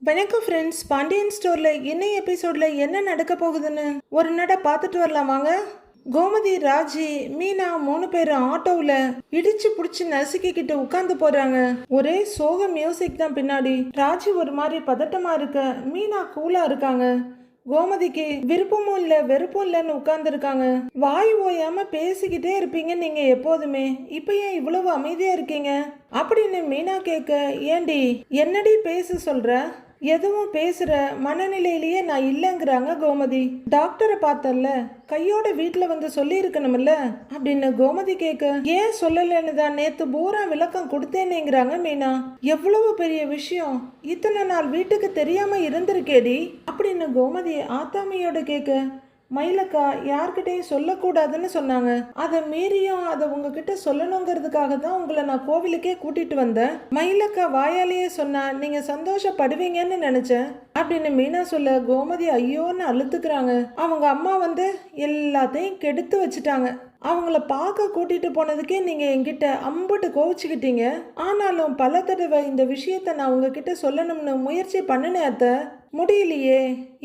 வணக்கம் ஃப்ரெண்ட்ஸ். பாண்டியன் ஸ்டோரில் இன்னைய எபிசோடில் என்ன நடக்க போகுதுன்னு ஒரு நட பார்த்துட்டு வரலாம் வாங்க. கோமதி, ராஜி, மீனா 3 பேரும் ஆட்டோவில் இடிச்சு பிடிச்சி நசுக்கிக்கிட்டு உட்காந்து போறாங்க. ஒரே சோக மியூசிக் தான் பின்னாடி. ராஜி ஒரு மாதிரி பதட்டமா இருக்க, மீனா கூலா இருக்காங்க. கோமதிக்கு விருப்பமும் இல்ல வெறுப்பும் இல்லைன்னு உட்கார்ந்து இருக்காங்க. வாய் ஓயாம பேசிக்கிட்டே இருப்பீங்க நீங்க எப்போதுமே, இப்ப ஏன் இவ்வளவு அமைதியா இருக்கீங்க அப்படின்னு மீனா கேட்க, ஏண்டி என்னடி பேச சொல்ற? எதுவும் பேசுற மனநிலையிலேயே நான் இல்லைங்கிறாங்க கோமதி. டாக்டரை பார்த்தல்ல, கையோட வீட்டில் வந்து சொல்லி இருக்கணும்ல அப்படின்னு கோமதி கேட்க, ஏன் சொல்லலைன்னு தான் நேத்து பூரா விளக்கம் கொடுத்தேனேங்கிறாங்க மீனா. எவ்வளவு பெரிய விஷயம், இத்தனை நாள் வீட்டுக்கு தெரியாம இருந்திருக்கேடி அப்படின்னு கோமதி ஆத்தாமையோட கேட்க, மயிலக்கா யார்கிட்டையும் சொல்லக்கூடாதுன்னு சொன்னாங்க. அதை மீறியும் அதை உங்ககிட்ட சொல்லணுங்கிறதுக்காக தான் உங்களை நான் கோவிலுக்கே கூட்டிட்டு வந்தேன். மயிலக்கா வாயாலேயே சொன்னா நீங்க சந்தோஷப்படுவீங்கன்னு நினைச்சேன் அப்படின்னு மீனா சொல்ல, கோமதி ஐயோன்னு அழுத்துக்கிறாங்க. அவங்க அம்மா வந்து எல்லாத்தையும் கெடுத்து வச்சுட்டாங்க. அவங்கள பார்க்க கூட்டிட்டு போனதுக்கே நீங்க என்கிட்ட அம்புட்டு கோவிச்சுக்கிட்டீங்க. ஆனாலும் பல தடவை இந்த விஷயத்த நான் உங்ககிட்ட சொல்லணும்னு முயற்சி பண்ணினேன் அத்தை, முடியலையே,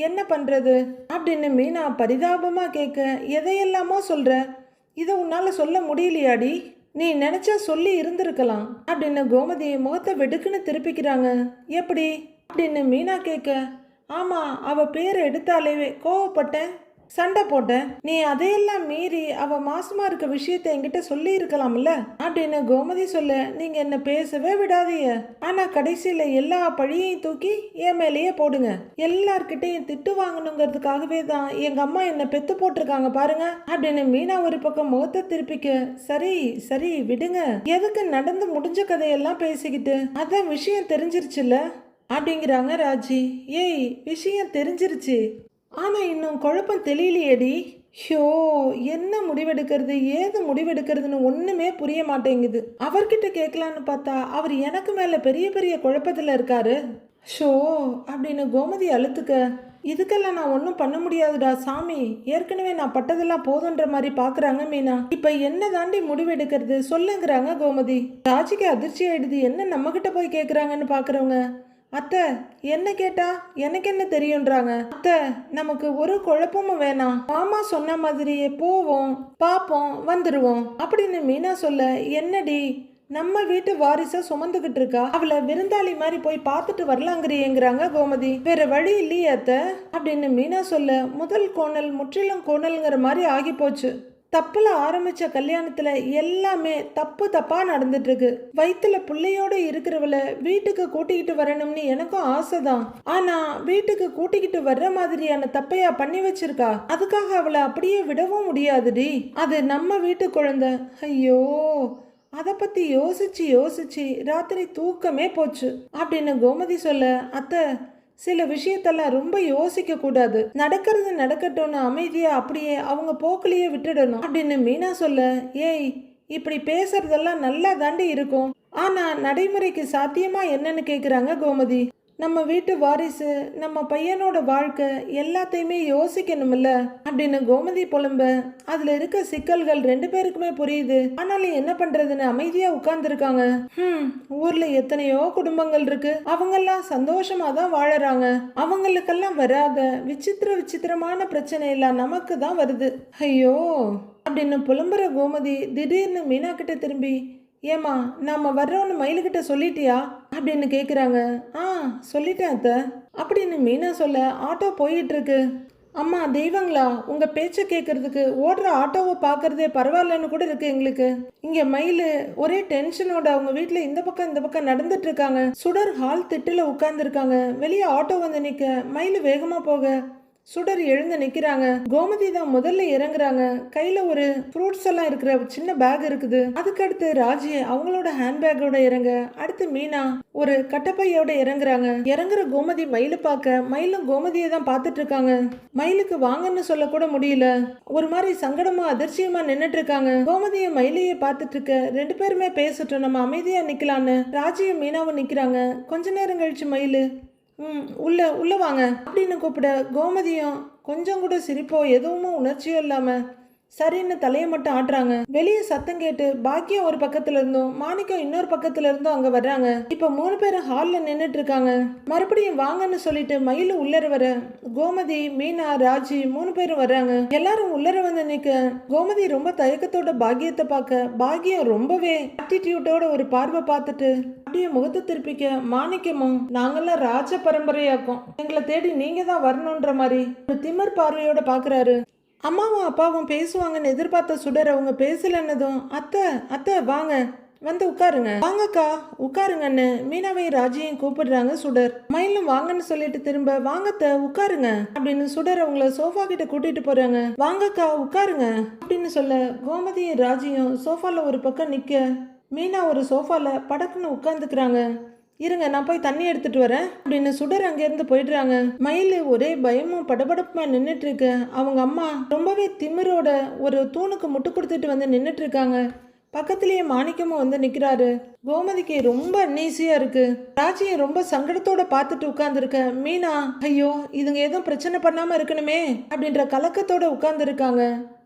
என்ன பண்றது அப்படின்னு மீனா பரிதாபமா கேட்க, எதையெல்லாமோ சொல்ற, இதை உன்னால சொல்ல முடியலையாடி? நீ நினைச்சா சொல்லி இருந்திருக்கலாம் அப்படின்னு கோமதி முகத்தை வெடுக்குன்னு திருப்பிக்கிறாங்க. எப்படி அப்படின்னு மீனா கேட்க, ஆமா, அவ பேரை எடுத்தாலே கோவப்பட்டேன், சண்டை போட்டேன். நீ அதையெல்லாம் மீறி அவ மாசமா இருக்க விஷயத்த என்கிட்ட சொல்லி இருக்கலாம்ல அப்படின்னு கோமதி சொல்ல, நீங்க என்ன பேசவே விடாதீங்க, ஆனா கடைசியில எல்லா பழியையும் தூக்கி என் மேலேயே போடுங்க. எல்லார்கிட்டையும் திட்டு வாங்கணுங்கிறதுக்காகவே தான் எங்க அம்மா என்ன பெத்து போட்டிருக்காங்க பாருங்க அப்படின்னு மீனா ஒரு பக்கம் முகத்தை திருப்பிக்க, சரி சரி விடுங்க, எதுக்கு நடந்து முடிஞ்ச கதையெல்லாம் பேசிக்கிட்டு, அதான் விஷயம் தெரிஞ்சிருச்சுல்ல அப்படிங்கிறாங்க ராஜி. ஏய், விஷயம் தெரிஞ்சிருச்சு, ஆனா இன்னும் குழப்பம் தெரியலையேடி. ஷோ, என்ன முடிவெடுக்கிறது ஏது முடிவெடுக்கிறதுன்னு ஒண்ணுமே புரிய மாட்டேங்குது. அவர்கிட்ட கேட்கலான்னு பார்த்தா அவர் எனக்கு மேல பெரிய பெரிய குழப்பத்துல இருக்காரு. ஷோ அப்படின்னு கோமதி அழுத்துக்க, இதுக்கெல்லாம் நான் ஒன்றும் பண்ண முடியாதுடா சாமி, ஏற்கனவே நான் பட்டதெல்லாம் போதுன்ற மாதிரி பாக்குறாங்க மீனா. இப்ப என்ன தாண்டி முடிவெடுக்கிறது சொல்லுங்கிறாங்க கோமதி. ராஜிக்கு அதிர்ச்சி ஆயிடுது, என்ன நம்ம கிட்ட போய் கேக்குறாங்கன்னு பாக்குறவங்க, அத்தை என்ன கேட்டா எனக்கு என்ன தெரியுன்றாங்க. அத்தை நமக்கு ஒரு குழப்பமும் வேணாம், மாமா சொன்ன மாதிரியே போவோம், பாப்போம், வந்துருவோம் அப்படின்னு மீனா சொல்ல, என்னடி நம்ம வீட்டு வாரிச சுமந்துகிட்டு இருக்கா, அவளை விருந்தாளி மாதிரி போய் பார்த்துட்டு வரலாங்கிறீங்கிறாங்க கோமதி. வேற வழி இல்லையே அத்தை அப்படின்னு மீனா சொல்ல, முதல் கோணல் முற்றிலும் கோணல்ங்கிற மாதிரி ஆகி போச்சு. தப்புல ஆரம்பிச்ச கல்யாணத்துல எல்லாமே தப்பு தப்பா நடந்துட்டு இருக்கு. வயிற்றுல பிள்ளையோட இருக்கிறவளை வீட்டுக்கு கூட்டிக்கிட்டு வரணும்னு எனக்கும் ஆசைதான். ஆனா வீட்டுக்கு கூட்டிக்கிட்டு வர்ற மாதிரியான தப்பையா பண்ணி வச்சிருக்கா. அதுக்காக அவளை அப்படியே விடவும் முடியாதுடி, அது நம்ம வீட்டு குழந்தை. ஐயோ, அதை பத்தி யோசிச்சு யோசிச்சு ராத்திரி தூக்கமே போச்சு அப்படின்னு கோமதி சொல்ல, அத்தை சில விஷயத்தெல்லாம் ரொம்ப யோசிக்க கூடாது, நடக்கிறது நடக்கட்டும்னு அமைதியா அப்படியே அவங்க போக்கிலேயே விட்டுடணும் அப்படின்னு மீனா சொல்ல, ஏய் இப்படி பேசுறதெல்லாம் நல்லா தாண்டி இருக்கும், ஆனா நடைமுறைக்கு சாத்தியமா என்னன்னு கேக்குறாங்க கோமதி. நம்ம வீட்டு வாரிசு, நம்ம பையனோட வாழ்க்கை எல்லாத்தையுமே யோசிக்கணும்ல அப்படின்னு கோமதி புலம்ப, அதுல இருக்க சிக்கல்கள் 2 பேருக்குமே புரியுது. ஆனாலும் என்ன பண்றதுன்னு அமைதியா உட்கார்ந்து இருக்காங்க. ஊர்ல எத்தனையோ குடும்பங்கள் இருக்கு, அவங்கெல்லாம் சந்தோஷமா தான் வாழறாங்க. அவங்களுக்கெல்லாம் வராத விசித்திரமான பிரச்சனை எல்லாம் நமக்கு தான் வருது. ஐயோ அப்படின்னு புலம்புற கோமதி திடீர்னு மீனா கிட்ட திரும்பி, ஏமா நாம வர்றோன்னு மயிலுக்கிட்ட சொல்லிட்டியா அப்படின்னு கேக்குறாங்க. சொல்லிட்டேன் அத்தை அப்படின்னு மீனா சொல்ல, ஆட்டோ போயிட்டு இருக்கு. அம்மா தெய்வங்களா, உங்க பேச்ச கேட்கறதுக்கு ஓடுற ஆட்டோவை பாக்குறதே பரவாயில்லன்னு கூட இருக்கு எங்களுக்கு. இங்க மயிலு ஒரே டென்ஷனோட அவங்க வீட்டுல இந்த பக்கம் நடந்துட்டு இருக்காங்க. சுடர் ஹால் திட்டுல உட்கார்ந்து இருக்காங்க. வெளியே ஆட்டோ வந்து நிக்க மயிலு வேகமா போக சுடர் எழுந்து நிக்கிறாங்க. கோமதி தான் முதல்ல இறங்குறாங்க. கையில ஒரு ஃப்ரூட்ஸ் எல்லாம் இருக்கிற சின்ன பேக் இருக்குது. அதுக்கடுத்து ராஜி அவங்களோட ஹேண்ட் பேக்கோட இறங்க, அடுத்து மீனா ஒரு கட்டப்பையோட இறங்குறாங்க. இறங்குற கோமதி மயிலு பார்க்க, மயிலும் கோமதியை தான் பார்த்துட்டு இருக்காங்க. மயிலுக்கு வாங்கன்னு சொல்ல கூட முடியல, ஒரு மாதிரி சங்கடமா அதிர்ச்சியமா நின்னுட்டு இருக்காங்க. கோமதிய மயிலையே பார்த்துட்டு இருக்க, 2 பேருமே பேசட்டும், நம்ம அமைதியா நிக்கலான்னு ராஜியும் மீனாவும் நிக்கிறாங்க. கொஞ்ச நேரம் கழிச்சு மயிலு, உள்ள வாங்க அப்படின்னு கூப்பிட, கோமதியும் கொஞ்சம் கூட சிரிப்போ எதுவுமே உணர்ச்சியோ இல்லாம, சரின்னு தலையை மட்டும் ஆட்டுறாங்க. வெளியே சத்தம் கேட்டு பாக்கியம் ஒரு பக்கத்துல இருந்தும் மாணிக்கம் இன்னொரு பக்கத்துல இருந்தும் அங்க வர்றாங்க. இப்ப 3 பேரும் ஹால்ல நின்னுட்டு இருக்காங்க. மறுபடியும் வாங்கன்னு சொல்லிட்டு மயிலு உள்ளர வர கோமதி, மீனா, ராஜி 3 பேரும் வர்றாங்க. எல்லாரும் உள்ளர வந்து நிக்க கோமதி ரொம்ப தயக்கத்தோட பாக்கியத்தை பார்க்க பாக்கியம் ரொம்பவே ஆட்டிடியூட்டோட ஒரு பார்வை பார்த்துட்டு அப்படியே முகத்தை திருப்பிக்க மாணிக்கமும் நாங்கெல்லாம் ராஜ பரம்பரையாக்கும், எங்களை தேடி நீங்க தான் வரணுன்ற மாதிரி ஒரு திமிர் பார்வையோட பாக்குறாரு. அம்மாவும் அப்பாவும் பேசுவாங்கன்னு எதிர்பார்த்த சுடர் அவங்க பேசலன்னதும் அத்தை அத்தை வாங்க வந்து உட்காருங்க, வாங்கக்கா உட்காருங்கன்னு மீனாவை ராஜியும் கூப்பிடுறாங்க சுடர். மயிலும் வாங்கன்னு சொல்லிட்டு திரும்ப வாங்கத்த உட்காருங்க அப்படின்னு சுடர் அவங்கள சோஃபா கிட்ட கூட்டிட்டு போறாங்க. வாங்கக்கா உட்காருங்க அப்படின்னு சொல்ல கோமதியும் ராஜியும் சோஃபால ஒரு பக்கம் நிக்க மீனா ஒரு சோஃபால படக்குன்னு உட்காந்துக்கிறாங்க. இருங்க நான் போய் தண்ணி எடுத்துட்டு வரேன் அப்படின்னு சுடர் அங்கேருந்து போயிடுறாங்க. மயில் ஒரே பயமும் படபடப்புமா நின்றுட்டு இருக்கு. அவங்க அம்மா ரொம்பவே திமிரோட ஒரு தூணுக்கு முட்டு கொடுத்துட்டு வந்து நின்றுட்டு இருக்காங்க. பக்கத்திலேயே மாணிக்கமும் வந்து நிக்கிறாரு. கோமதிக்கு ரொம்ப அன்னீசியா இருக்கு. ராஜியை ரொம்ப சங்கடத்தோட பார்த்துட்டு உட்கார்ந்துருக்க மீனா ஐயோ இதுங்க எதுவும் பிரச்சனை பண்ணாம இருக்கணுமே அப்படின்ற கலக்கத்தோட உட்கார்ந்து இருக்காங்க.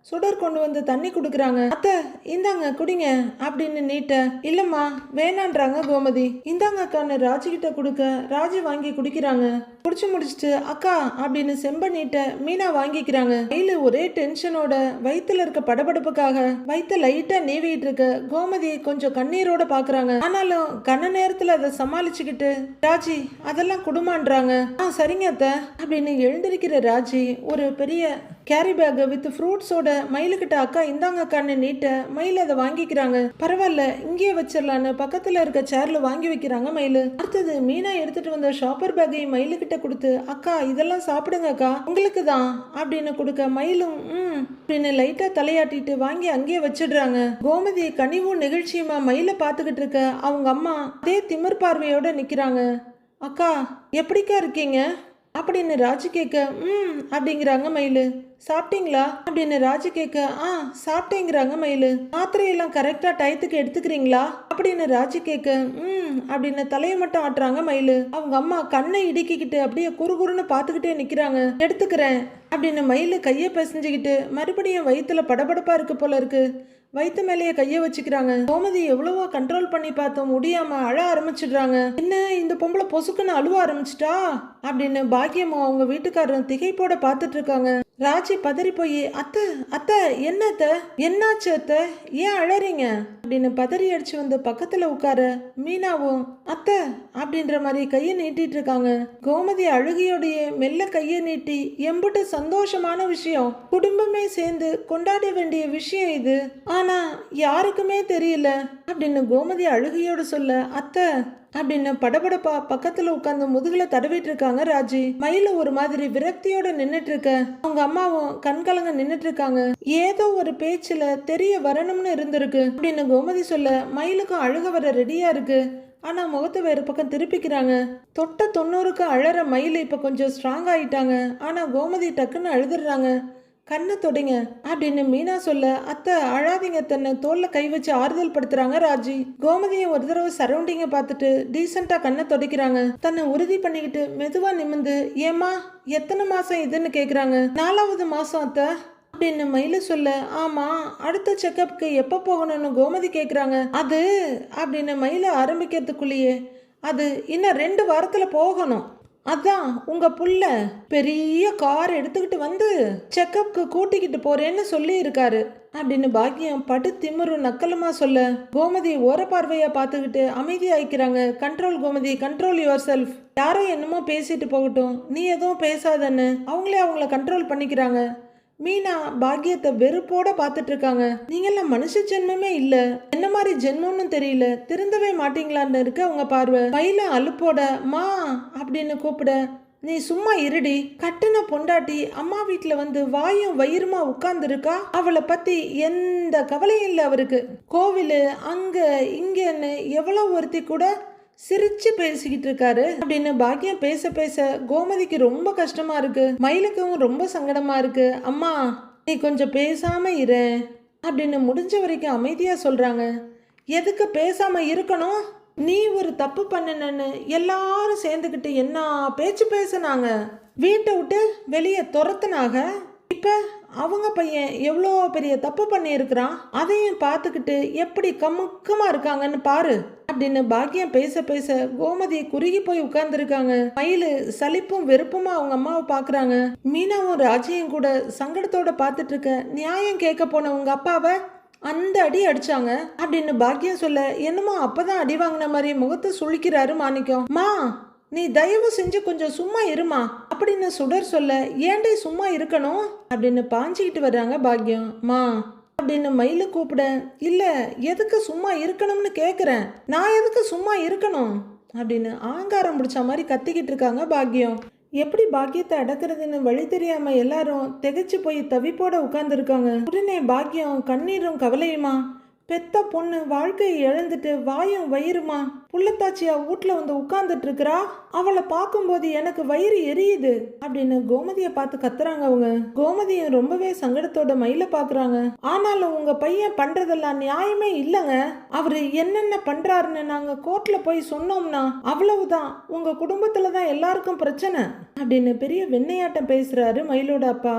சுடர் கொண்டு வந்து தண்ணி குடுக்குறாங்க. அத்தை இந்தாங்க குடிங்க அப்படின்னு நீட்ட இல்லம்மா வேணான்றாங்க கோமதி. இந்தாங்க அக்கான்னு ராஜி கிட்ட கொடுக்க ராஜி வாங்கி குடிக்கிறாங்க. குடிச்சு முடிச்சுட்டு அக்கா அப்படின்னு செம்ப நீட்ட மீனா வாங்கிக்கிறாங்க. கையில ஒரே டென்ஷனோட வயித்துல இருக்க படபடப்புக்காக வயிற்ற லைட்டா நீவிட்டு இருக்க கோமதி கொஞ்சம் கண்ணீரோட பாக்குறாங்க. ஆனாலும் கண்ண நேரத்துல அதை சமாளிச்சுக்கிட்டு ராஜி அதெல்லாம் குடுமான்றாங்க. சரிங்க அத்தை அப்படின்னு எழுந்திருக்கிற ராஜி ஒரு பெரிய கேரி பேக் வித் ஃப்ரூட்ஸோட மயிலுக்கிட்ட அக்கா இந்தாங்க அக்கான்னு நீட்ட மயில் அதை வாங்கிக்கிறாங்க. பரவாயில்ல இங்கேயே வச்சிடலான்னு பக்கத்துல இருக்க சேர்ல வாங்கி வைக்கிறாங்க மயில். அடுத்தது மீனா எடுத்துட்டு வந்த ஷாப்பர் பேக்கையும் மயிலுக்கிட்ட கொடுத்து அக்கா இதெல்லாம் சாப்பிடுங்க அக்கா உங்களுக்கு தான் அப்படின்னு கொடுக்க மயிலும் அப்படின்னு லைட்டா தலையாட்டிட்டு வாங்கி அங்கேயே வச்சிடுறாங்க. கோமதி கனிவும் நிகழ்ச்சியுமா மயில பாத்துக்கிட்டு இருக்க அவங்க அம்மா அதே திமிர் பார்வையோட நிக்கிறாங்க. அக்கா எப்படிக்கா இருக்கீங்க அப்படின்னு ராஜு கேட்க அப்படிங்கிறாங்க மயிலு. சாப்பிட்டீங்களா அப்படின்னு ராஜு கேட்க சாப்பிட்டேங்கிறாங்க மயிலு. மாத்திரையெல்லாம் கரெக்டா டயத்துக்கு எடுத்துக்கிறீங்களா அப்படின்னு ராஜு கேட்க அப்படின்னு தலையை மட்டும் ஆட்டுறாங்க மயிலு. அவங்க அம்மா கண்ணை இடுக்கிக்கிட்டு அப்படியே குறுகுறுன்னு பார்த்துக்கிட்டே நிக்கிறாங்க. எடுத்துக்கிறேன் அப்படின்னு மயிலு கையை பிசைஞ்சுக்கிட்டு மறுபடியும் வயிற்றுல படபடப்பா இருக்கு போல இருக்கு. வயிற்று மேலேயே கையை வச்சுக்கிறாங்க. கோமதி எவ்வளவோ கண்ட்ரோல் பண்ணி பார்த்தோம் முடியாம அழ ஆரம்பிச்சிடுறாங்க. என்ன இந்த பொம்பளை பொசுக்குன்னு அழுவ ஆரம்பிச்சிட்டா அப்படின்னு பாக்கியமும் அவங்க வீட்டுக்காரரும் திகைப்போட பார்த்துட்டு இருக்காங்க. ராஜி பதறி போய் அத்தை அத்தை என்னத்த என்னாச்சு அத்தை ஏன் அழறீங்க அப்படின்னு பதறி அடிச்சு வந்து பக்கத்துல உட்கார மீனாவும் அத்தை அப்படின்ற மாதிரி கையை நீட்டிட்டு இருக்காங்க. கோமதி அழுகையோடைய மெல்ல கையை நீட்டி எம்புட்டு சந்தோஷமான விஷயம், குடும்பமே சேர்ந்து கொண்டாட வேண்டிய விஷயம் இது, ஆனா யாருக்குமே தெரியல அப்படின்னு கோமதி அழுகையோடு சொல்ல அத்தை அப்படின்னு படபடப்பா பக்கத்துல உட்காந்து முதுகுல தடவிட்டு இருக்காங்க ராஜி. மயில ஒரு மாதிரி விரக்தியோட நின்னுட்டு இருக்க அவங்க அம்மாவும் கண்கலங்க நின்னுட்டு இருக்காங்க. ஏதோ ஒரு பேச்சுல தெரிய வரணும்னு இருந்திருக்கு அப்படின்னு கோமதி சொல்ல மயிலுக்கும் அழுக வர ரெடியா இருக்கு. ஆனா முகத்தை வேற பக்கம் திருப்பிக்கிறாங்க. தொட்ட 90க்கு அழற மயில் இப்ப கொஞ்சம் ஸ்ட்ராங் ஆயிட்டாங்க. ஆனா கோமதி டக்குன்னு அழுதுடுறாங்க. கண்ணை தொடைங்க அப்படின்னு மீனா சொல்ல அத்தை அழாதீங்க தன்னை தோல்ல கை வச்சு ஆறுதல் படுத்துறாங்க ராஜி. கோமதியை ஒரு தடவை சரௌண்டிங்க பார்த்துட்டு டீசெண்டா கண்ணை தொடைக்கிறாங்க. தன்னை உறுதி பண்ணிக்கிட்டு மெதுவா நிமிந்து ஏமா எத்தனை மாசம் இதுன்னு கேக்குறாங்க. 4வது மாசம் அத்தை அப்படின்னு மயில சொல்ல ஆமா அடுத்த செக்கப்புக்கு எப்ப போகணும்னு கோமதி கேக்குறாங்க. அது அப்படின்னு மயில ஆரம்பிக்கிறதுக்குள்ளேயே அது இன்னும் 2 வாரத்துல போகணும், அதான் உங்க புள்ள பெரிய கார் எடுத்துக்கிட்டு வந்து செக்கப்க்கு கூட்டிக்கிட்டு போறேன்னு சொல்லி இருக்காரு அப்படின்னு பாக்கியம் படு திமிரு நக்கலமா சொல்ல கோமதி ஓர பார்வையா பார்த்துக்கிட்டு அமைதியாயிக்கிறாங்க. Control Gomathi, control yourself. யாரோ என்னமோ பேசிட்டு போகட்டும், நீ எதுவும் பேசாதன்னு அவங்களே அவங்கள கண்ட்ரோல் பண்ணிக்கிறாங்க. மீனா பாக்கியத்தை வெறுப்போட பார்த்துட்டு இருக்காங்க. நீங்கெல்லாம் மனுஷ ஜென்மமே இல்ல, என்ன மாதிரி ஜென்மம்னு தெரியல, திருந்தவே மாட்டீங்களான்னு இருக்கு அவங்க பார்வை. மயில அலுப்போட மா அப்படின்னு கூப்பிட நீ சும்மா இருடி, கட்டுன பொண்டாட்டி அம்மா வீட்டுல வந்து வாயும் வயிறுமா உட்கார்ந்து இருக்கா, அவளை பத்தி எந்த கவலையும் இல்லை அவருக்கு. கோவிலு அங்க இங்கன்னு எவ்வளவு ஒருத்தி கூட சிரிச்சு பேசிக்கிட்டு இருக்காரு அப்படின்னு பாக்கியம் பேச பேச கோமதிக்கு ரொம்ப கஷ்டமா இருக்கு. மயிலுக்கும் ரொம்ப சங்கடமா இருக்கு. அம்மா நீ கொஞ்சம் பேசாம இரு அப்படின்னு முடிஞ்ச வரைக்கும் அமைதியா சொல்றாங்க. எதுக்கு பேசாம இருக்கணும், நீ ஒரு தப்பு பண்ணனன்னு எல்லாரும் சேர்ந்துக்கிட்டு என்ன பேச்சு பேசினாங்க, வீட்டை விட்டு வெளியே துரத்துனாங்க. இப்ப அவங்க பையன் எவ்வளோ பெரிய தப்பு பண்ணியிருக்கிறான், அதையும் பார்த்துக்கிட்டு எப்படி கமுக்கமா இருக்காங்கன்னு பாரு அப்படின்னு பாக்கியம் பேச பேச கோமதி குறுகி போய் உட்கார்ந்துருக்காங்க. மயிலு சலிப்பும் வெறுப்புமா அவங்க அம்மாவை பாக்குறாங்க. மீனாவும் ராஜியும் கூட சங்கடத்தோட பார்த்துட்டு இருக்க. நியாயம் கேட்க போன உங்க அப்பாவை அந்த அடி அடிச்சாங்க அப்படின்னு பாக்கியம் சொல்ல, என்னமோ அப்பதான் அடி வாங்கின மாதிரி முகத்தை சுழிக்கிறாரு மாணிக்கம். மா, நீ தயவு செஞ்சு கொஞ்சம் சும்மா இருமா அப்படின்னு சுடர் சொல்ல, ஏன்டே சும்மா இருக்கணும் அப்படின்னு பாஞ்சிக்கிட்டு வர்றாங்க பாக்கியம். மா அப்படின்னு மயில கூப்பிட, இல்ல எதுக்கு சும்மா இருக்கணும்னு கேக்குறேன், நான் எதுக்கு சும்மா இருக்கணும் அப்படின்னு ஆங்காரம் பிடிச்ச மாதிரி கத்திக்கிட்டு இருக்காங்க பாக்கியம். எப்படி பாக்கியத்தை அடக்கிறதுன்னு வழி தெரியாம எல்லாரும் திகைச்சு போய் தவிப்போட உட்கார்ந்துருக்காங்க. உடனே பாக்கியம் கண்ணீரும் கவலையுமா, பெத்த பொண்ணு வாழ்க்கையை இழந்துட்டு வாயும் வயிறுமா புள்ளத்தாச்சியா வீட்டுல வந்து உட்கார்ந்துட்டு இருக்கிறா, அவளை பார்க்கும்போது எனக்கு வயிறு எரியுது அப்படின்னு கோமதியை பார்த்து கத்துறாங்க அவங்க. கோமதியும் ரொம்பவே சங்கடத்தோட மயில பாக்குறாங்க. ஆனாலும் உங்க பையன் பண்றதெல்லாம் நியாயமே இல்லைங்க, அவரு என்னென்ன பண்றாருன்னு நாங்க கோர்ட்ல போய் சொன்னோம்னா அவ்வளவுதான், உங்க குடும்பத்துலதான் எல்லாருக்கும் பிரச்சனை அப்படின்னு பெரிய வெண்ணையாட்டம் பேசுறாரு மயிலோட அப்பா.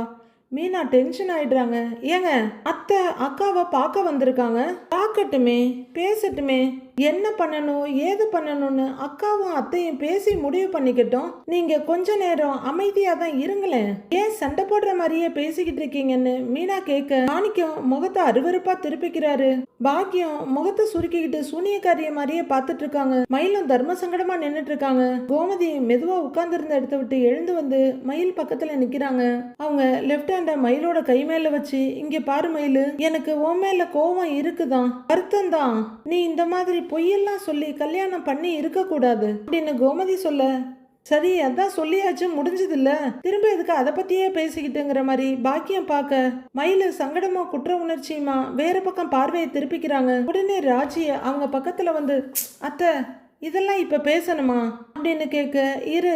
மீனா டென்ஷன் ஆயிடுறாங்க. ஏங்க, அத்தை அக்காவை பார்க்க வந்திருக்காங்க, பார்க்கட்டுமே பேசட்டுமே, என்ன பண்ணணும் ஏது பண்ணணும்னு அக்காவும் அத்தையும் பேசி முடிவு பண்ணிக்கிட்டோம். நீங்க கொஞ்ச நேரம் அமைதியா தான் இருங்களேன், ஏன் சண்டை போடுற மாதிரியே பேசிக்கிட்டு இருக்கீங்கன்னு மீனா கேட்க, மாணிக்கம் முகத்தை அருவருப்பா திருப்பிக்கிறாரு. பாக்கியம் முகத்தை சுருக்கிக்கிட்டு சூனியக்காரிய மாதிரியே பார்த்துட்டு இருக்காங்க. மயிலும் தர்ம சங்கடமா நின்னுட்டு இருக்காங்க. கோமதி மெதுவா உட்கார்ந்து இருந்த இடத்த விட்டு எழுந்து வந்து மயில் பக்கத்துல நிக்கிறாங்க. அவங்க லெப்ட் ஹேண்ட மயிலோட கை மேல வச்சு, இங்க பாரு மயிலு, எனக்கு உன் மேல கோவம் இருக்குதான், வருத்தம் தான், நீ இந்த மாதிரி பொய்யெல்லாம் சொல்லி கல்யாணம் பண்ணி இருக்க கூடாது அப்படின்னு கோமதி சொல்ல, சரி அதான் சொல்லியாச்சு முடிஞ்சது இல்ல, திரும்ப எதுக்கு அதை பத்தியே பேசிக்கிட்டுங்கிற மாதிரி பாக்கியம் பார்க்க, மயிலு சங்கடமா குற்ற உணர்ச்சியுமா வேற பக்கம் பார்வையை திருப்பிக்கிறாங்க. உடனே ராஜி அவங்க பக்கத்துல வந்து, அத்தை இதெல்லாம் இப்ப பேசணுமா அப்படின்னு கேட்க, இரு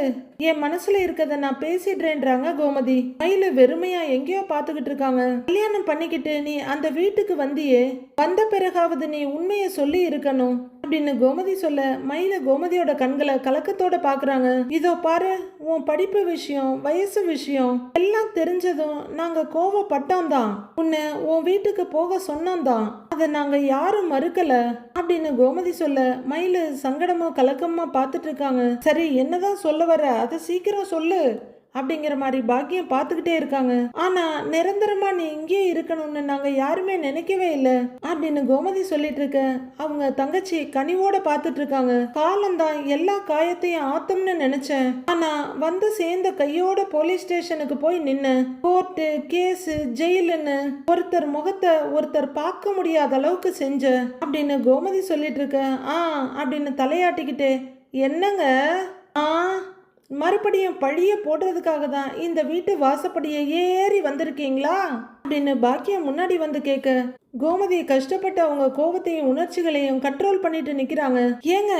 என் மனசுல இருக்கத நான் பேசிடுறேன்றாங்க கோமதி. மயிலு வெறுமையா எங்கேயோ பாத்துக்கிட்டு இருக்காங்க. கல்யாணம் பண்ணிக்கிட்டு நீ அந்த வீட்டுக்கு வந்தியே, வந்த பிறகாவது நீ உண்மையை சொல்லி இருக்கணும் அப்படின்னு கோமதி சொல்ல, மயில கோமதியோட கண்களை கலக்கத்தோட பாக்குறாங்க. இதோ பாரு, உன் படிப்பு விஷயம் வயசு விஷயம் எல்லாம் தெரிஞ்சதும் நாங்க கோவப்பட்டோம் தான், உன்னை உன் வீட்டுக்கு போக சொன்னோம் தான், அதை நாங்க யாரும் மறுக்கல அப்படின்னு கோமதி சொல்ல, மயிலு சங்கடமா கலக்கமா பார்த்துட்டு இருக்காங்க. சரி என்னதான் சொல்ல வர, அதை சீக்கிரம் சொல்லு அப்படிங்கிற மாதிரி பாக்கியம் பார்த்துக்கிட்டே இருக்காங்க. ஆனா நிரந்தரமா நீ இங்கே இருக்கணும்னு நாங்க யாருமே நினைக்கவே இல்லை அப்படின்னு கோமதி சொல்லிட்டு இருக்க, அவங்க தங்கச்சி கனிவோட பார்த்துட்டு இருக்காங்க. காலம்தான் எல்லா காயத்தையும் ஆத்தம்னு நினைச்சேன், ஆனா வந்து சேர்ந்த கையோட போலீஸ் ஸ்டேஷனுக்கு போய் நின்ன, கோர்ட்டு கேஸு ஜெயிலுன்னு ஒருத்தர் முகத்தை ஒருத்தர் பார்க்க முடியாத அளவுக்கு செஞ்ச அப்படின்னு கோமதி சொல்லிட்டு இருக்க. அப்படின்னு தலையாட்டிக்கிட்டே, என்னங்க மறுபடியும் பழிய போடுறதுக்காக தான் இந்த வீட்டு வாசப்படியை ஏறி வந்திருக்கீங்களா அப்படின்னு பாக்கியம் முன்னாடி வந்து கேட்க, கோமதி கஷ்டப்பட்டு அவங்க கோபத்தையும் உணர்ச்சிகளையும் கண்ட்ரோல் பண்ணிட்டு நிக்கிறாங்க. ஏங்க,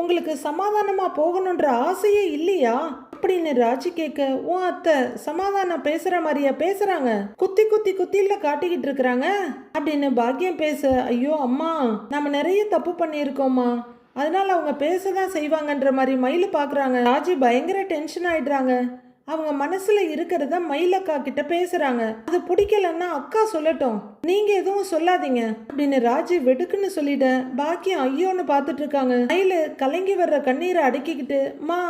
உங்களுக்கு சமாதானமா போகணுன்ற ஆசையே இல்லையா அப்படின்னு ராஜி கேட்க, ஓ அத்தை சமாதானம் பேசுற மாதிரியா பேசுறாங்க, குத்தி குத்தி குத்தில காட்டிக்கிட்டு இருக்கிறாங்க அப்படின்னு பாக்கியம் பேச, ஐயோ அம்மா நம்ம நிறைய தப்பு பண்ணியிருக்கோம்மா, அதனால அவங்க பேசதான் செய்வாங்கன்ற மாதிரி மயில பாக்குறாங்க. ராஜி பயங்கர டென்ஷன் ஆயிடுறாங்க. அவங்க மனசுல இருக்கிறத மயிலக்கா கிட்ட பேசுறாங்க. அது பிடிக்கலன்னா அக்கா சொல்லட்டும், நீங்க எதுவும் சொல்லாதீங்க அப்படின்னு ராஜி வெடுக்குன்னு சொல்லிட, பாக்கியம் ஐயோன்னு பார்த்துட்டு இருக்காங்க. மயிலு கலங்கி வர்ற கண்ணீரை அடக்கிக்கிட்டு, மா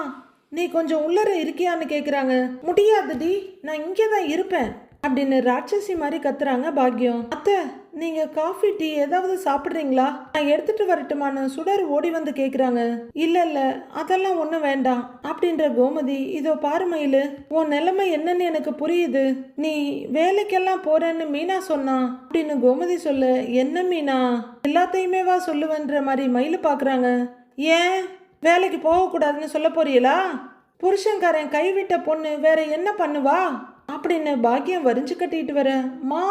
நீ கொஞ்சம் உள்ளர இருக்கியான்னு கேக்குறாங்க. முடியாதுடி, நான் இங்கேதான் இருப்பேன் அப்படின்னு ராட்சசி மாதிரி கத்துறாங்க பாக்கியம். அத்தை நீங்க காஃபி டீ ஏதாவது சாப்பிடுறீங்களா, நான் எடுத்துட்டு வரட்டுமான்னு சுடர் ஓடி வந்து கேக்குறாங்க. இல்ல இல்ல அதெல்லாம் ஒண்ணும் வேண்டாம் அப்படின்ற கோமதி, இதோ பாரு மயிலு, உன் நிலைமை என்னன்னு எனக்கு புரியுது, நீ வேலைக்கெல்லாம் போறேன்னு மீனா சொன்னா அப்படின்னு கோமதி சொல்ல, என்ன மீனா எல்லாத்தையுமே வா சொல்லுவேன்ற மாதிரி மயிலு பாக்குறாங்க. ஏன் வேலைக்கு போக கூடாதுன்னு சொல்ல போறீங்களா, புருஷன்காரன் கைவிட்ட பொண்ணு வேற என்ன பண்ணுவா அப்படின்னு பாக்கியம் வரிஞ்சு கட்டிட்டு வர, மா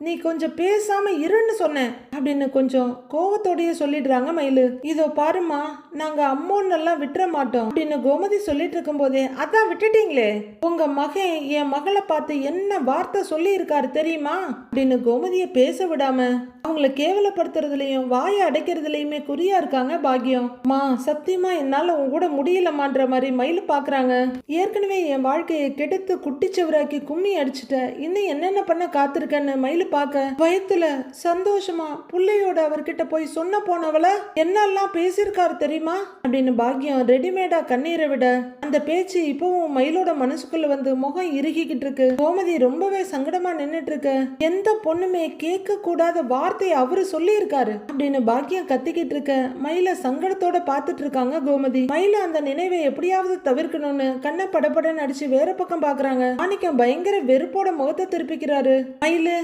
நீ கொஞ்சம் பேசாம இருன்னு சொன்னேன் அப்படின்னு கொஞ்சம் கோவத்தோடயே சொல்லிடுறாங்க மயிலு. இதோ பாருமா, நாங்க அம்மோன்னெல்லாம் விட்டுற மாட்டோம் அப்படின்னு கோமதி சொல்லிட்டு இருக்கும் போதே, அதான் விட்டுட்டீங்களே, உங்க மகன் என் மகளை பார்த்து என்ன வார்த்தை சொல்லி இருக்காரு தெரியுமா அப்படின்னு கோமதியை பேச விடாம அவங்கள கேவலப்படுத்துறதுலயும் வாயை அடைக்கிறதுலயுமே குறியா இருக்காங்க பாக்கியம். மா சத்தியமா என்னால உன் கூட முடியலமான்ற மாதிரி மயிலு பாக்குறாங்க. ஏற்கனவே என் வாழ்க்கையை கெடுத்து குட்டிச்சவராக்கி கும்மி அடிச்சுட்ட, இன்னும் என்னென்ன பண்ண காத்திருக்கேன்னு மயிலு பார்க்க பயத்துல சந்தோஷமா புள்ளையோட அவர்கிட்ட போய் சொன்ன போனவள என்னெல்லாம் பேசியிருக்காரு தெரியுமா அப்படின்னு பாக்கியம் ரெடிமேடா கண்ணீரை விட அந்த பேச்சு இப்பவும் மயிலோட மனசுக்குள்ள வந்து முகம் இறுகிக்கிட்டு இருக்கு. கோமதி ரொம்பவே சங்கடமா நின்னுட்டு இருக்கு. எந்த பொண்ணுமே கேட்க கூடாத வார்த்தையை அவரு சொல்லி இருக்காரு அப்படின்னு பாக்கியம் கத்திக்கிட்டு இருக்க மயில சங்கடத்தோட பாத்துட்டு இருக்காங்க கோமதி. மயில அந்த நினைவை எப்படியாவது தவிர்க்கணும்னு கண்ணை படப்படன்னு அடிச்சு வேற பக்கம் பாக்குறாங்க. மாணிக்கம் பயங்கர வெறுப்போட முகத்தை திருப்பிக்கிறாரு. மயிலு,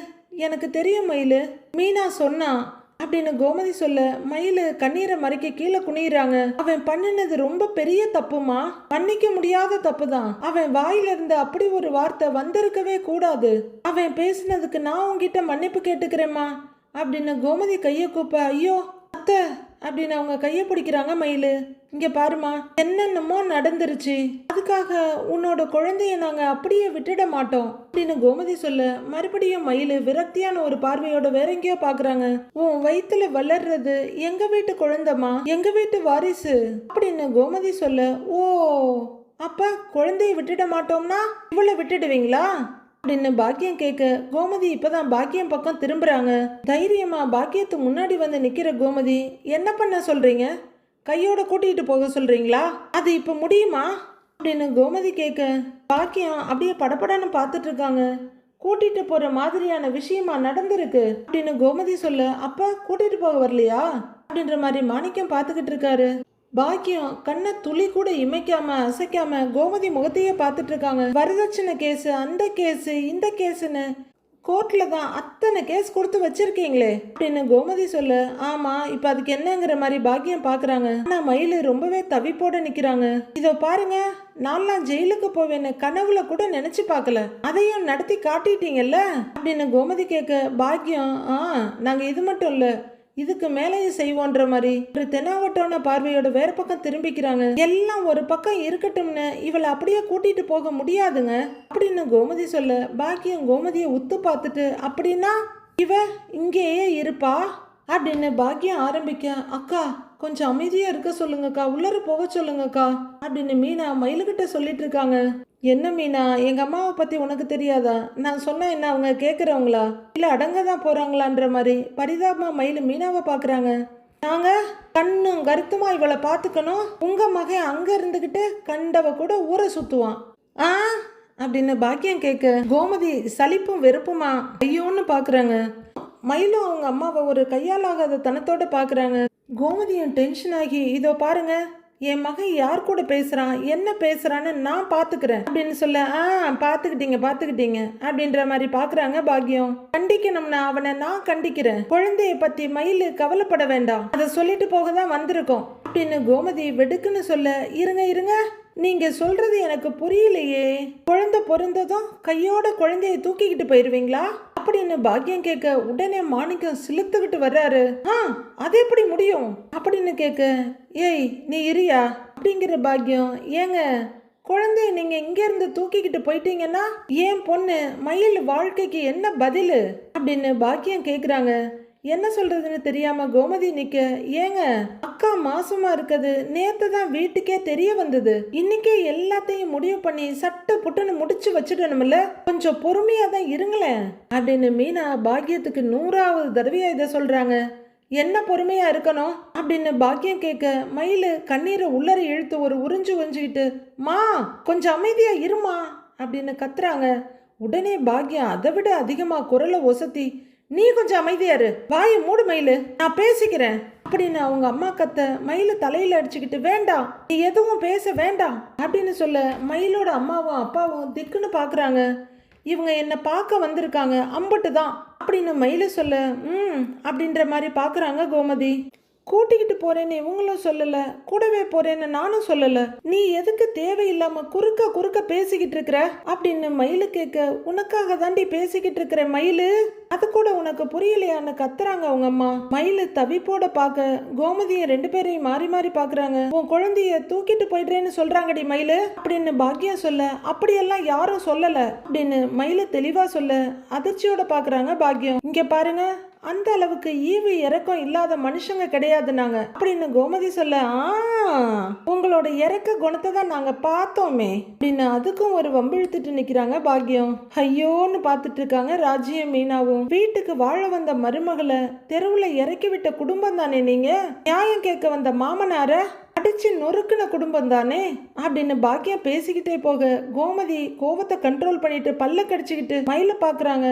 எனக்கு தெரியும் மயிலு, மீனா சொன்னா அப்படின்னு கோமதி சொல்ல மயிலு கண்ணீரை மறைக்க கீழே குனிறாங்க. அவன் பண்ணினது ரொம்ப பெரிய தப்புமா, மன்னிக்க முடியாத தப்பு தான். அவன் வாயில இருந்து அப்படி ஒரு வார்த்தை வந்திருக்கவே கூடாது. அவன் பேசினதுக்கு நான் உங்ககிட்ட மன்னிப்பு கேட்டுக்கிறேம்மா அப்படின்னு கோமதி கையை கூப்ப, ஐயோ அத்தை அப்படின்னு அவங்க கையை பிடிக்கிறாங்க. மயிலு, இங்க பாருமா, என்னென்னமோ நடந்துருச்சு, அதுக்காக உன்னோட குழந்தைய நாங்க அப்படியே விட்டுட மாட்டோம் அப்படின்னு கோமதி சொல்ல மறுபடியும் மயிலு விரக்தியான ஒரு பார்வையோட வேற எங்கேயோ பாக்குறாங்க. உன் வயித்துல வளர்றது எங்க வீட்டு குழந்தைமா, எங்க வீட்டு வாரிசு அப்படின்னு கோமதி சொல்ல, ஓ அப்பா குழந்தைய விட்டுட மாட்டோம்னா இவளை விட்டுடுவீங்களா அப்படின்னு பாக்கியம் கேட்க கோமதி இப்பதான் பாக்கியம் பக்கம் திரும்புறாங்க. தைரியமா பாக்கியத்து முன்னாடி வந்து நிக்கிற கோமதி, என்ன பண்ண சொல்றீங்க, கையோட கூட்டிட்டு போக சொல்றீங்களா, அது இப்ப முடியுமா அப்படின்னு கோமதி கேட்க பாக்கியம் அப்படியே படப்படன்னு பார்த்துட்டு இருக்காங்க. கூட்டிட்டு போற மாதிரியான விஷயமா நடந்திருக்கு அப்படின்னு கோமதி சொல்ல, அப்பா கூட்டிட்டு போக வரலையா அப்படின்ற மாதிரி மாணிக்கம் பார்த்துக்கிட்டு இருக்காரு. பாக்கியம் கண்ணை துளி கூட இமைக்காம அசைக்காம கோமதி முகத்தையே பார்த்துட்டு இருக்காங்க. வரதட்சணை கேஸ், அந்த கேஸ், இந்த கேஸ்ன்னு கோர்ட்ல தான் அத்தனை கேஸ் கொடுத்து வச்சிருக்கீங்களே அப்படின்னு கோமதி சொல்ல, ஆமா இப்ப அதுக்கு என்னங்கிற மாதிரி பாக்கியம் பாக்குறாங்க. ஆனா மயிலு ரொம்பவே தவிப்போட நிக்கிறாங்க. இதோ பாருங்க, நான்லாம் ஜெயிலுக்கு போவேன்னு கனவுல கூட நினைச்சு பார்க்கல, அதையும் நடத்தி காட்டிட்டீங்கல்ல அப்படின்னு கோமதி கேட்க பாக்கியம், நாங்க இது மட்டும் இல்ல இதுக்கு மேலேயும் செய்வோன்ற மாதிரி ஒரு தெனாவட்டான பார்வையோட வேற பக்கம் திரும்பிக்கிறாங்க. எல்லாம் ஒரு பக்கம் இருக்கட்டும்னு இவளை அப்படியே கூட்டிட்டு போக முடியாதுங்க அப்படின்னு கோமதி சொல்ல பாக்கியம் கோமதியை உத்து பார்த்துட்டு, அப்படின்னா இவ இங்கேயே இருப்பா அப்படின்னு பாக்கியம் ஆரம்பிக்க, அக்கா கொஞ்சம் அமைதியா இருக்க சொல்லுங்கக்கா, உள்ளர போக சொல்லுங்கக்கா அப்படின்னு மீனா மயிலுகிட்ட சொல்லிட்டு இருக்காங்க. என்ன மீனா, எங்க அம்மாவை பத்தி உனக்கு தெரியாதா, நான் சொன்னா என்ன அவங்க கேட்கறவங்களா இல்ல அடங்க தான் போறாங்களான்ற மாதிரி பரிதாபமா மயிலு மீனாவை பாக்குறாங்க. நாங்க கண்ணும் கருத்துமா இவளை பாத்துக்கணும், உங்க மகன் அங்க இருந்துகிட்டு கண்டவ கூட ஊரை சுத்துவான் அப்படின்னு பாக்கியம் கேட்க கோமதி சலிப்பும் வெறுப்புமா ஐயோன்னு பாக்குறாங்க. மயிலும் அவங்க அம்மாவை ஒரு கையாலாகாத தனத்தோட பாக்குறாங்க. கோமதியும் டென்ஷன் ஆகி, இதோ பாருங்க என் மகன் யார் கூட பேசுறான் என்ன பேசுறான்னு நான் பாத்துக்கிறேன் அப்படின்னு சொல்ல, பாத்துக்கிட்டீங்க அப்படின்ற மாதிரி பாக்குறாங்க. பாக்கியம், கண்டிக்கணும்னா அவனை நான் கண்டிக்கிறேன், குழந்தைய பத்தி மயிலு கவலைப்பட வேண்டாம், அதை சொல்லிட்டு போக தான் வந்திருக்கோம் அப்படின்னு கோமதி வெடுக்குன்னு சொல்ல, இருங்க நீங்க சொல்றது எனக்கு புரியலையே, குழந்தை பிறந்ததும் கையோட குழந்தைய தூக்கிக்கிட்டு போயிருவீங்களா அப்படின்னு பாக்கியம் கேட்க உடனே மாணிக்கம் சிலுத்துக்கிட்டு வர்றாரு. அது எப்படி முடியும் அப்படின்னு கேட்க, ஏய் நீ இரியா அப்படிங்கிற பாக்கியம், ஏங்க குழந்தைய நீங்க இங்க இருந்து தூக்கிக்கிட்டு போயிட்டீங்கன்னா ஏன் பொண்ணு மயில் வாழ்க்கைக்கு என்ன பதில் அப்படின்னு பாக்கியம் கேக்குறாங்க. என்ன சொல்றதுன்னு தெரியாம கோமதி நிக்க, ஏங்க அக்கா மாசமா இருக்குது நேத்து தான் வீட்டுக்கே தெரிய வந்தது, இன்னைக்கே எல்லாத்தையும் முடிவு பண்ணி சட்ட புட்டுன்னு முடிச்சு வச்சுடணும்ல, கொஞ்சம் பொறுமையா தான் இருங்களேன் அப்படின்னு மீனா பாக்கியத்துக்கு 100வது தடவையா இதை சொல்றாங்க. என்ன பொறுமையா இருக்கணும் அப்படின்னு பாக்கியம் கேட்க மயிலு கண்ணீரை உள்ளர இழுத்து ஒரு உறிஞ்சுக்கிட்டு, மா கொஞ்சம் அமைதியா இருமா அப்படின்னு கத்துறாங்க. உடனே பாக்கியம் அதை விட அதிகமா குரலை ஒசத்தி, நீ கொஞ்சம் அமைதியாரு, வாயை மூடு மயிலு, நான் பேசிக்கிறேன் அப்படின்னு அவங்க அம்மா கத்த மயிலு தலையில அடிச்சுக்கிட்டு, வேண்டாம் நீ எதுவும் பேச வேண்டாம் அப்படின்னு சொல்ல மயிலோட அம்மாவும் அப்பாவும் திக்குன்னு பாக்குறாங்க. இவங்க என்ன பார்க்க வந்திருக்காங்க அம்பட்டு தான் அப்படின்னு மயிலு சொல்ல அப்படின்ற மாதிரி பாக்குறாங்க கோமதி. கூட்டிக்கிட்டு போறேன்னு இவங்களும் சொல்லல, கூடவே போறேன்னு நானும் சொல்லல. நீ எதுக்கு தேவையில்லாம குறுக்க குறுக்க பேசிக்கிட்டு இருக்கிற அப்படின்னு மயிலு கேட்க, உனக்காக தாண்டி பேசிக்கிட்டு இருக்கிற மயிலு, அது கூட உனக்கு புரியலையான்னு கத்துறாங்க அவங்க அம்மா. மயிலு தவிப்போட பார்க்க கோமதியை 2 பேரையும் மாறி மாறி பாக்குறாங்க. உன் குழந்தைய தூக்கிட்டு போயிடுறேன்னு சொல்றாங்கடி மயிலு அப்படின்னு பாக்கியம் சொல்ல, அப்படியெல்லாம் யாரும் சொல்லல அப்படின்னு மயிலு தெளிவா சொல்ல அதிர்ச்சியோட பாக்குறாங்க பாக்கியம். இங்க பாருங்க, அந்த அளவுக்கு ஈவு இறக்கம் இல்லாத மனுஷங்க கிடையாது நாங்க அப்படின்னு கோமதி சொல்ல, உங்களோட இறக்க குணத்தை தான் நாங்க பார்த்தோமே அப்படின்னு அதுக்கும் ஒரு வம்பிழுத்துட்டு நிக்கிறாங்க பாக்கியம். ஐயோன்னு பார்த்துட்டு இருக்காங்க ராஜியும் மீனாவும். வீட்டுக்கு வாழ வந்த மருமகளை தெருவுல இறக்கி விட்ட குடும்பம் தானே நீங்க? நியாயம் கேட்க வந்த மாமனார அடிச்சு நொறுக்குன குடும்பம் தானே அப்படின்னு பாக்கியம் பேசிக்கிட்டே போக கோமதி கோவத்தை கண்ட்ரோல் பண்ணிட்டு பல்ல கடிச்சுக்கிட்டு மயில பாக்குறாங்க.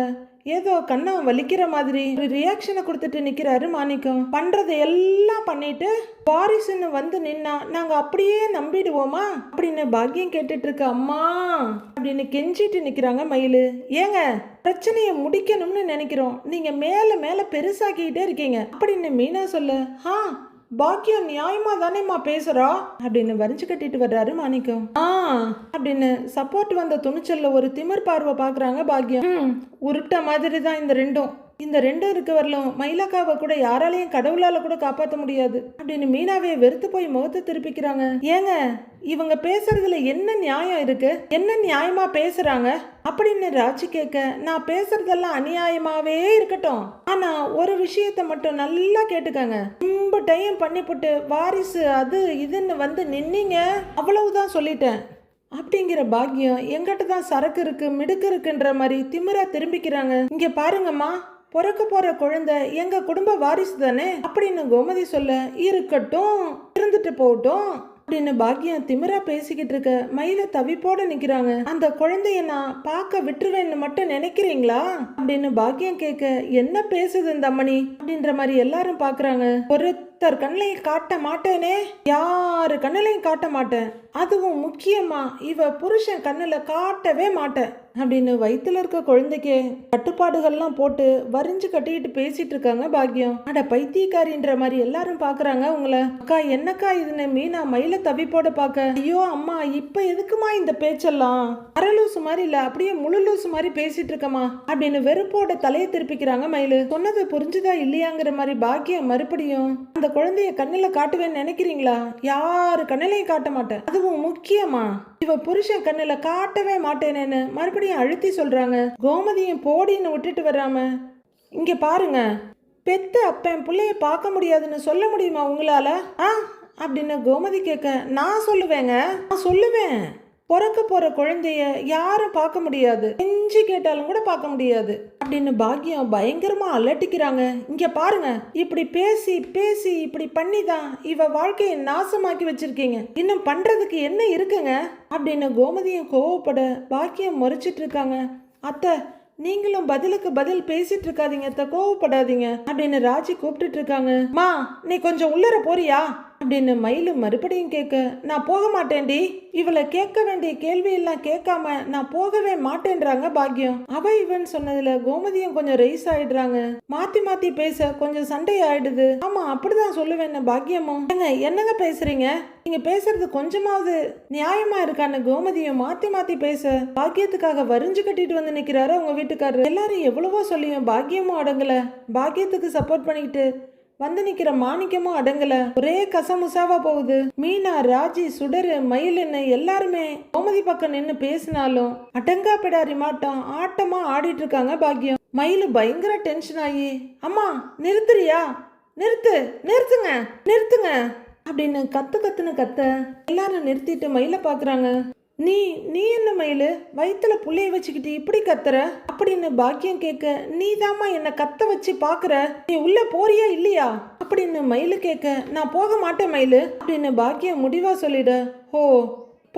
ஏதோ கண்ணை வலிக்கிற மாதிரி ஒரு ரியாக்ஷனை கொடுத்துட்டு நிக்கிறாரு மாணிக்கம். பண்றதை எல்லாம் பண்ணிட்டு வாரிசுன்னு வந்து நின்னா நாங்க அப்படியே நம்பிடுவோமா அப்படின்னு பாக்கியம் கேட்டுட்டு இருக்க. அம்மா அப்படின்னு கெஞ்சிட்டு நிக்கிறாங்க மயிலு. ஏங்க, பிரச்சனையை முடிக்கணும்னு நினைக்கிறோம், நீங்க மேல மேல பெருசாக்கிட்டே இருக்கீங்க அப்படின்னு மீனா சொல்ல, பாக்கியம் நியாயமா தானேம்மா பேசுறா அப்படின்னு வரிஞ்சு கட்டிட்டு வர்றாரு மாணிக்கம். அப்படின்னு சப்போர்ட் வந்த துணிச்சல்ல ஒரு திமிர் பார்வை பாக்குறாங்க பாக்கியம். உருட்ட மாதிரி தான் இந்த ரெண்டும் இருக்க வரலும் மயிலக்காவை கூட யாராலையும் கடவுளால கூட காப்பாற்ற முடியாது அப்படின்னு மீனாவே வெறுத்து போய் முகத்தை திருப்பிக்கிறாங்க. ஏங்க, இவங்க பேசுறதுல என்ன நியாயம் இருக்கு? என்ன நியாயமா பேசுறாங்க அப்படின்னு ராஜி கேட்க, நான் பேசுறதெல்லாம் அநியாயமாவே இருக்கட்டும், ஆனா ஒரு விஷயத்த மட்டும் நல்லா கேட்டுக்கங்க. ரொம்ப டைம் பண்ணிவிட்டு வாரிசு அது இதுன்னு வந்து நின்னீங்க, அவ்வளவுதான் சொல்லிட்டேன் அப்படிங்கிற பாக்கியம் எங்கிட்ட தான் சரக்கு இருக்கு மிடுக்கு இருக்குன்ற மாதிரி திமிரா திரும்பிக்கிறாங்க. இங்க பாருங்கம்மா, பிறக்க போற குழந்தை எங்க குடும்ப வாரிசு தானே அப்படின்னு கோமதி சொல்ல, இருக்கட்டும் இருந்துட்டு போகட்டும் அப்படின்னு பாக்கியம் திமிரா பேசிக்கிட்டு இருக்க மயில தவிப்போட நிக்கிறாங்க. அந்த குழந்தைய நான் பார்க்க விட்டுருவேன்னு மட்டும் நினைக்கிறீங்களா அப்படின்னு பாக்கியம் கேட்க, என்ன பேசுது இந்த அம்மணி அப்படின்ற மாதிரி எல்லாரும் பாக்குறாங்க. ஒருத்தர் கண்ணையும் காட்ட மாட்டேனே, யாரு கண்ணிலையும் காட்ட மாட்டேன், அதுவும் முக்கியமா இவ புருஷன் கண்ணுல காட்டவே மாட்டேன் அப்படின்னு வயிற்றுல இருக்க குழந்தைக்கு கட்டுப்பாடுகள்லாம் போட்டு வரிஞ்சு கட்டிக்கிட்டு பேசிட்டு இருக்காங்க பாக்கியம். அட பைத்தியக்காரின்ற மாதிரி எல்லாரும் பாக்குறாங்க உங்களை. அக்கா என்னக்கா இதுன்னு மீனா மயில தவிப்போட பாக்க, ஐயோ அம்மா இப்ப எதுக்குமா இந்த பேச்செல்லாம், அரலூசு மாதிரி இல்ல அப்படியே முழு லூசு மாதிரி பேசிட்டு இருக்கமா அப்படின்னு வெறுப்போட தலையை திருப்பிக்கிறாங்க மயிலு. சொன்னது புரிஞ்சுதா இல்லையாங்கிற மாதிரி பாக்கியம் மறுபடியும், அந்த குழந்தைய கண்ணுல காட்டுவேன்னு நினைக்கிறீங்களா? யாரு கண்ணிலையும் காட்ட மாட்டேன், அதுவும் முக்கியமா இவ புருஷன் கண்ணுல காட்டவே மாட்டேனேன்னு மறுபடியும் அழுத்தி சொல்றாங்க. கோமதியும் போடின்னு விட்டுட்டு வராம, இங்க பாருங்க, பெத்த அப்பன் பிள்ளைய பார்க்க முடியாதுன்னு சொல்ல முடியுமா உங்களால அப்படின்னு கோமதி கேட்க, நான் சொல்லுவேன், பிறக்க போற குழந்தைய யாரும் பார்க்க முடியாது, கெஞ்சி கேட்டாலும் கூட பார்க்க முடியாது அப்படின்னு பாக்கியம் பயங்கரமா அலட்டிக்கிறாங்க. இங்க பாருங்க, இப்படி பேசி பேசி இப்படி பண்ணிதான் இவ வாழ்க்கையை நாசமாக்கி வச்சிருக்கீங்க, இன்னும் பண்றதுக்கு என்ன இருக்குங்க அப்படின்னு கோமதியும் கோவப்பட பாக்கியம் முறைச்சிட்டு இருக்காங்க. அத்தை, நீங்களும் பதிலுக்கு பதில் பேசிட்டு இருக்காதீங்க அத்தை, கோவப்படாதீங்க அப்படின்னு ராஜி கூப்பிட்டுட்டு இருக்காங்க. மா, நீ கொஞ்சம் உள்ளர போறியா அப்படின்னு மயிலு மறுபடியும் கேட்க, நான் போக மாட்டேன்டி, இவளை கேட்க வேண்டிய கேள்வி எல்லாம் கேட்காம நான் போகவே மாட்டேன்றாங்க பாக்கியம். அவ இவன் சொன்னதுல கோமதியும் கொஞ்சம் ரைஸ் ஆயிடுறாங்க. மாத்தி மாத்தி பேச கொஞ்சம் சண்டை ஆயிடுது. ஆமா அப்படிதான் சொல்லுவேன் பாக்கியமும். என்னங்க பேசுறீங்க, நீங்க பேசுறது கொஞ்சமாவது நியாயமா இருக்கான்னு கோமதியும் மாத்தி மாத்தி பேச பாக்கியத்துக்காக வரிஞ்சு கட்டிட்டு வந்து நிக்கிறாரு அவங்க வீட்டுக்காரரு. எல்லாரும் எவ்வளவோ சொல்லியும் பாக்கியமும் அடங்கல, பாக்கியத்துக்கு சப்போர்ட் பண்ணிக்கிட்டு வந்து நிக்கிற மாணிக்கமும் அடங்கல. ஒரே கசமுசாவா போகுது. மீனா, ராஜி, சுடரு, மயிலுன்னு எல்லாருமே கோமதி பக்கம் நின்னு பேசினாலும் அடங்கா பிடாரி மாட்டம் ஆட்டமா ஆடிட்டு இருக்காங்க பாக்கியம். மயிலு பயங்கர டென்ஷன் ஆகி, அம்மா நிறுத்துறியா, நிறுத்துங்க அப்படின்னு கத்துன்னு கத்த எல்லாரும் நிறுத்திட்டு மயில பாக்குறாங்க. நீ என்ன மயிலு வயிற்றுல புள்ளைய வச்சுக்கிட்டு இப்படி கத்துற அப்படின்னு பாக்கியம் கேட்க, நீதாம்மா என்ன கத்த வச்சு பாக்குற, நீ உள்ள போறியா இல்லையா அப்படின்னு மயிலு கேட்க, நான் போக மாட்டேன் மயிலு அப்படின்னு பாக்கியம் முடிவா சொல்லிட. ஓ,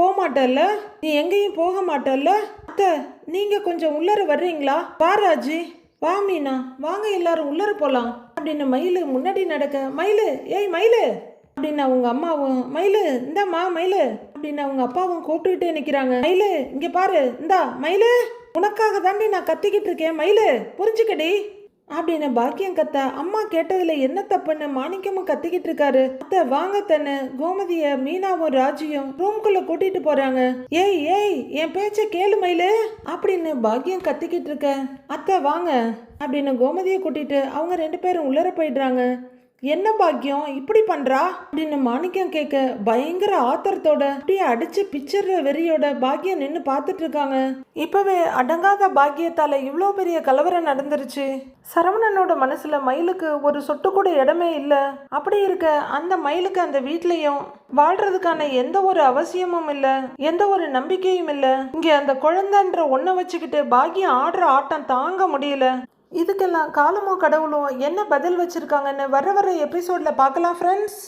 போக மாட்டல்ல, நீ எங்கேயும் போக மாட்டல்ல அத்தை, நீங்க கொஞ்சம் உள்ளர வர்றீங்களா? வா ராஜி, வா மீனா, வாங்க எல்லாரும் உள்ளர போலாம் அப்படின்னு மயிலு முன்னாடி நடக்க, மயிலு ஏய் மயிலு அப்படின்னு அவங்க அம்மாவும், மயிலு இந்தாம்மா மயிலு அப்படின்னு அவங்க அப்பாவும் கூப்பிட்டுக்கிட்டே நிக்கிறாங்க. மயிலு இங்க பாரு, இந்தா மயிலு, உனக்காக தாண்டி நான் கத்திக்கிட்டு இருக்கேன் மயிலு, புரிஞ்சுக்கடி அப்படின்னு பாக்கியம் கத்த அம்மா கேட்டதுல என்ன தப்புன்னு மாணிக்கமும் கத்திக்கிட்டு இருக்காரு. அத்தை வாங்க தன்னு கோமதிய மீனாவும் ராஜியும் ரூம்குள்ள கூட்டிட்டு போறாங்க. ஏய் ஏய் என் பேச்ச கேளு மயிலு அப்படின்னு பாக்கியம் கத்திக்கிட்டு இருக்க. அத்தை வாங்க அப்படின்னு கோமதியை கூட்டிட்டு அவங்க 2 பேரும் உள்ளர போயிடுறாங்க. என்ன பாக்கியம் இப்படி பண்றா அப்படின்னு மாணிக்கம் கேட்க பயங்கர ஆத்திரத்தோட அப்படியே அடிச்சு பிச்சர்ற வெறியோட பாக்கியம் நின்று பார்த்துட்டு இருக்காங்க. இப்பவே அடங்காத பாக்கியத்தால இவ்வளோ பெரிய கலவரம் நடந்துருச்சு. சரவணனோட மனசுல மயிலுக்கு ஒரு சொட்டு கூட இடமே இல்லை. அப்படி இருக்க அந்த மயிலுக்கு அந்த வீட்லயும் வாழ்றதுக்கான எந்த ஒரு அவசியமும் இல்லை, எந்த ஒரு நம்பிக்கையும் இல்லை. இங்க அந்த குழந்தைன்ற ஒன்றை வச்சுக்கிட்டு பாக்கியம் ஆடுற ஆட்டம் தாங்க முடியல. இதுக்கெல்லாம் காலமோ கடவுளோ என்ன பதில் வச்சிருக்காங்கன்னு வர எபிசோட்ல பார்க்கலாம் ஃப்ரெண்ட்ஸ்.